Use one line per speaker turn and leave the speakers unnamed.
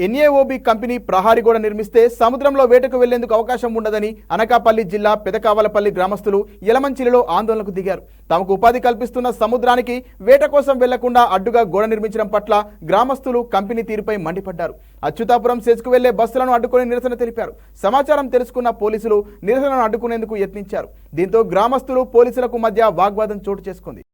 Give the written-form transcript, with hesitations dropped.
NAOB company ప్రహారీ గోడ నిర్మిస్తే సముద్రంలో వేటకు వెళ్లేందుకు అవకాశం ఉండదని అనకాపల్లి జిల్లా పెదకావలపల్లి గ్రామస్తులు యలమంచిలిలో ఆందోళనకు దిగారు. తమకు ఉపాధి కల్పిస్తున్న సముద్రానికి వేట కోసం వెళ్లకుండా అడ్డుగా గోడ నిర్మించడం పట్ల గ్రామస్తులు కంపెనీ తీరుపై మండిపడ్డారు. అచ్యుతాపురం సెజ్కు వెళ్లే బస్సులను అడ్డుకొని నిరసన తెలిపారు. సమాచారం తెలుసుకున్న పోలీసులు నిరసనను అడ్డుకునేందుకు యత్నించారు. దీంతో గ్రామస్తులు పోలీసులకు మధ్య వాగ్వాదం చోటు చేసుకుంది.